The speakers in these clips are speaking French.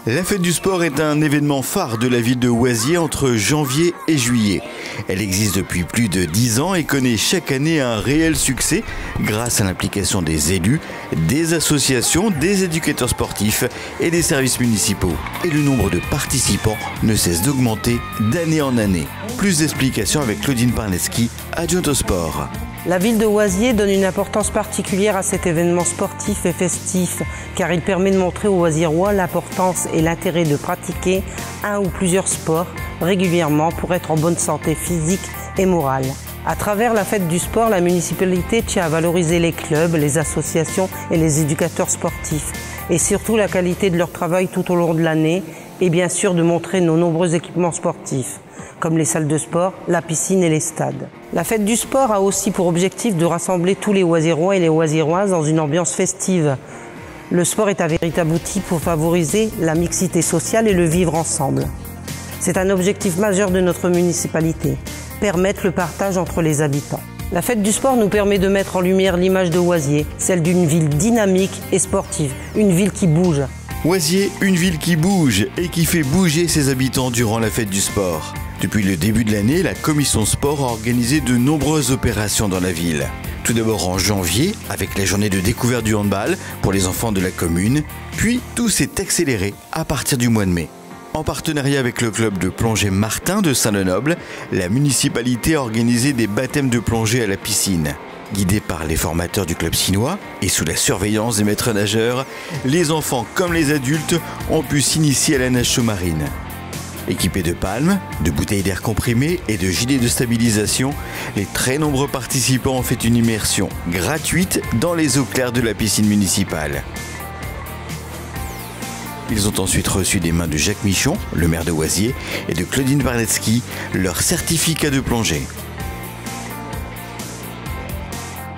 La fête du sport est un événement phare de la ville de Oisier entre janvier et juillet. Elle existe depuis plus de 10 ans et connaît chaque année un réel succès grâce à l'implication des élus, des associations, des éducateurs sportifs et des services municipaux. Et le nombre de participants ne cesse d'augmenter d'année en année. Plus d'explications avec Claudine Parneski, adjointe au sport. La ville de Oisier donne une importance particulière à cet événement sportif et festif car il permet de montrer aux Oisiérois l'importance et l'intérêt de pratiquer un ou plusieurs sports régulièrement pour être en bonne santé physique et morale. À travers la fête du sport, la municipalité tient à valoriser les clubs, les associations et les éducateurs sportifs et surtout la qualité de leur travail tout au long de l'année et bien sûr de montrer nos nombreux équipements sportifs comme les salles de sport, la piscine et les stades. La fête du sport a aussi pour objectif de rassembler tous les Oisiérois et les Oisiéroises dans une ambiance festive. Le sport est un véritable outil pour favoriser la mixité sociale et le vivre ensemble. C'est un objectif majeur de notre municipalité, permettre le partage entre les habitants. La fête du sport nous permet de mettre en lumière l'image de Oisier, celle d'une ville dynamique et sportive, une ville qui bouge. Oisier, une ville qui bouge et qui fait bouger ses habitants durant la fête du sport. Depuis le début de l'année, la commission sport a organisé de nombreuses opérations dans la ville. Tout d'abord en janvier, avec la journée de découverte du handball pour les enfants de la commune, puis tout s'est accéléré à partir du mois de mai. En partenariat avec le club de plongée Martin de Saint-Lenoble, la municipalité a organisé des baptêmes de plongée à la piscine. Guidés par les formateurs du club chinois et sous la surveillance des maîtres nageurs, les enfants comme les adultes ont pu s'initier à la nage sous-marine. Équipés de palmes, de bouteilles d'air comprimé et de gilets de stabilisation, les très nombreux participants ont fait une immersion gratuite dans les eaux claires de la piscine municipale. Ils ont ensuite reçu des mains de Jacques Michon, le maire de Oisier, et de Claudine Parneski, leur certificat de plongée.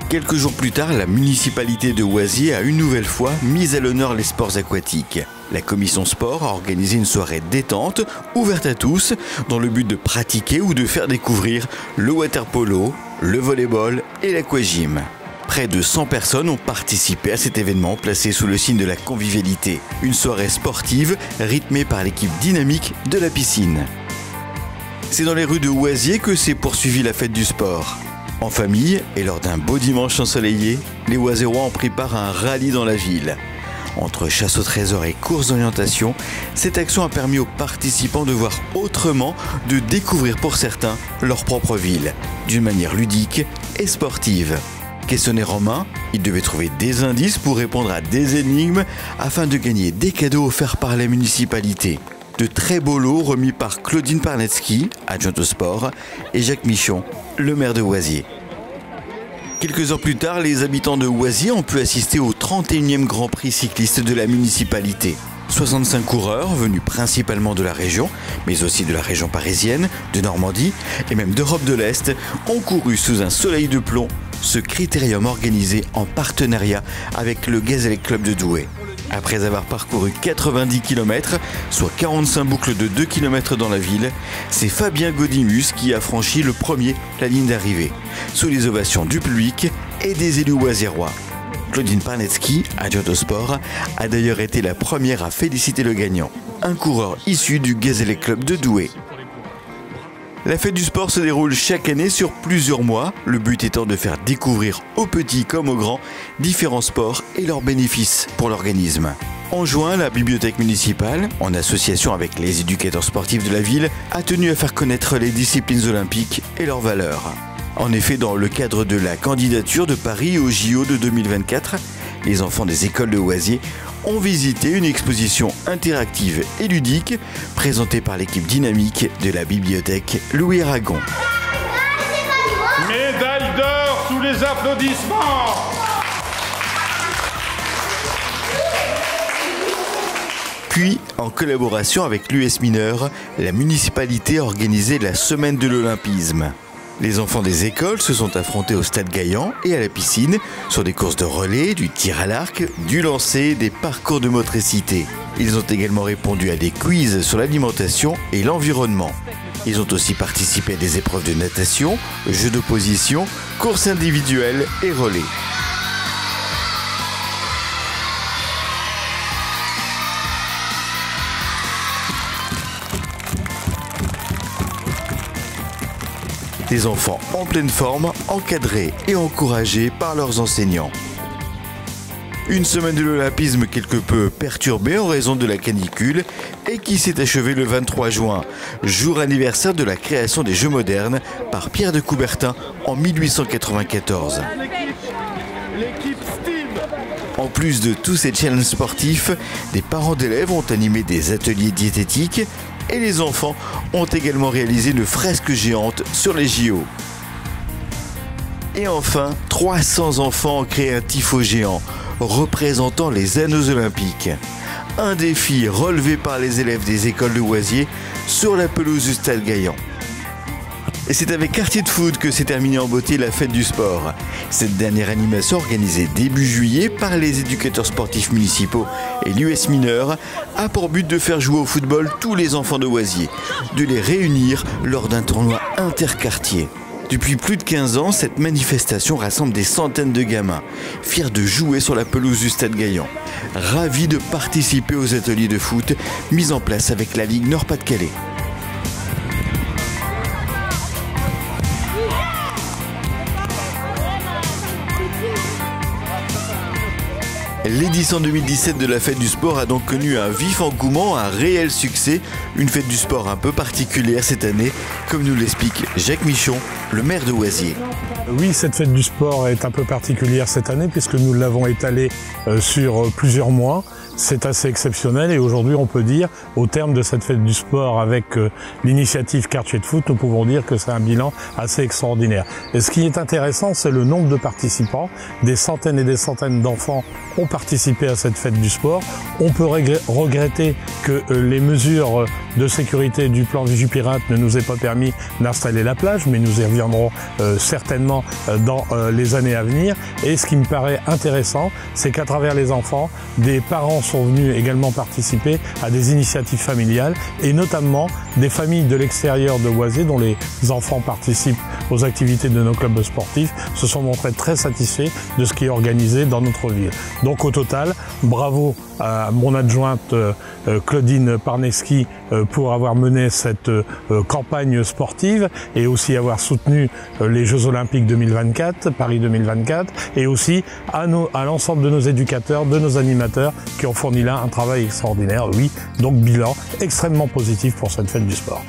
Quelques jours plus tard, la municipalité de Oisier a une nouvelle fois mis à l'honneur les sports aquatiques. La commission sport a organisé une soirée détente, ouverte à tous, dans le but de pratiquer ou de faire découvrir le water-polo, le volleyball et l'aquagym. Près de 100 personnes ont participé à cet événement placé sous le signe de la convivialité. Une soirée sportive rythmée par l'équipe dynamique de la piscine. C'est dans les rues de Oisier que s'est poursuivie la fête du sport. En famille et lors d'un beau dimanche ensoleillé, les Oisiérois ont pris part à un rallye dans la ville. Entre chasse au trésor et course d'orientation, cette action a permis aux participants de voir autrement, de découvrir pour certains leur propre ville, d'une manière ludique et sportive. Questionnaire en main, ils devaient trouver des indices pour répondre à des énigmes afin de gagner des cadeaux offerts par la municipalité. De très beaux lots remis par Claudine Parneski, adjointe au sport, et Jacques Michon, le maire de Oisier. Quelques heures plus tard, les habitants de Oisier ont pu assister au 31e Grand Prix cycliste de la municipalité. 65 coureurs venus principalement de la région, mais aussi de la région parisienne, de Normandie et même d'Europe de l'Est, ont couru sous un soleil de plomb ce critérium organisé en partenariat avec le Gazelle Club de Douai. Après avoir parcouru 90 km, soit 45 boucles de 2 km dans la ville, c'est Fabien Gaudimus qui a franchi le premier la ligne d'arrivée, sous les ovations du public et des élus oisiérois. Claudine Parneski, adjointe au sport, a d'ailleurs été la première à féliciter le gagnant, un coureur issu du Gazelle Club de Douai. La fête du sport se déroule chaque année sur plusieurs mois, le but étant de faire découvrir aux petits comme aux grands différents sports et leurs bénéfices pour l'organisme. En juin, la bibliothèque municipale, en association avec les éducateurs sportifs de la ville, a tenu à faire connaître les disciplines olympiques et leurs valeurs. En effet, dans le cadre de la candidature de Paris au JO de 2024, les enfants des écoles de Oisier ont visité une exposition interactive et ludique présentée par l'équipe dynamique de la bibliothèque Louis Aragon. Médaille d'or sous les applaudissements. Puis, en collaboration avec l'US Mineur, la municipalité a organisé la semaine de l'olympisme. Les enfants des écoles se sont affrontés au stade Gaillan et à la piscine sur des courses de relais, du tir à l'arc, du lancer, des parcours de motricité. Ils ont également répondu à des quiz sur l'alimentation et l'environnement. Ils ont aussi participé à des épreuves de natation, jeux d'opposition, courses individuelles et relais. Des enfants en pleine forme, encadrés et encouragés par leurs enseignants. Une semaine de l'olympisme quelque peu perturbée en raison de la canicule et qui s'est achevée le 23 juin, jour anniversaire de la création des Jeux modernes par Pierre de Coubertin en 1894. En plus de tous ces challenges sportifs, des parents d'élèves ont animé des ateliers diététiques et les enfants ont également réalisé une fresque géante sur les JO. Et enfin, 300 enfants ont créé un tifo géant représentant les anneaux olympiques. Un défi relevé par les élèves des écoles de Oisier sur la pelouse du Stade Gaillan. Et c'est avec Quartier de Foot que s'est terminée en beauté la fête du sport. Cette dernière animation organisée début juillet par les éducateurs sportifs municipaux et l'US mineur a pour but de faire jouer au football tous les enfants de Oisier, de les réunir lors d'un tournoi interquartier. Depuis plus de 15 ans, cette manifestation rassemble des centaines de gamins, fiers de jouer sur la pelouse du Stade Gaillan, ravis de participer aux ateliers de foot mis en place avec la Ligue Nord-Pas-de-Calais. L'édition 2017 de la Fête du Sport a donc connu un vif engouement, un réel succès. Une fête du sport un peu particulière cette année, comme nous l'explique Jacques Michon, le maire de Oisier. Oui, cette fête du sport est un peu particulière cette année puisque nous l'avons étalée sur plusieurs mois. C'est assez exceptionnel et aujourd'hui on peut dire, au terme de cette fête du sport avec l'initiative Quartier de Foot, nous pouvons dire que c'est un bilan assez extraordinaire. Et ce qui est intéressant, c'est le nombre de participants. Des centaines et des centaines d'enfants ont participé à cette fête du sport. On peut regretter que les mesures de sécurité du plan Vigipirate ne nous aient pas permis d'installer la plage, mais nous y reviendrons certainement dans les années à venir. Et ce qui me paraît intéressant, c'est qu'à travers les enfants, des parents sont venus également participer à des initiatives familiales et notamment des familles de l'extérieur de Oisier dont les enfants participent aux activités de nos clubs sportifs se sont montrés très satisfaits de ce qui est organisé dans notre ville. Donc au total, bravo à mon adjointe Claudine Parneski pour avoir mené cette campagne sportive et aussi avoir soutenu les Jeux Olympiques 2024, Paris 2024, et aussi à l'ensemble de nos éducateurs, de nos animateurs qui ont fourni là un travail extraordinaire. Oui, donc bilan extrêmement positif pour cette fête du sport.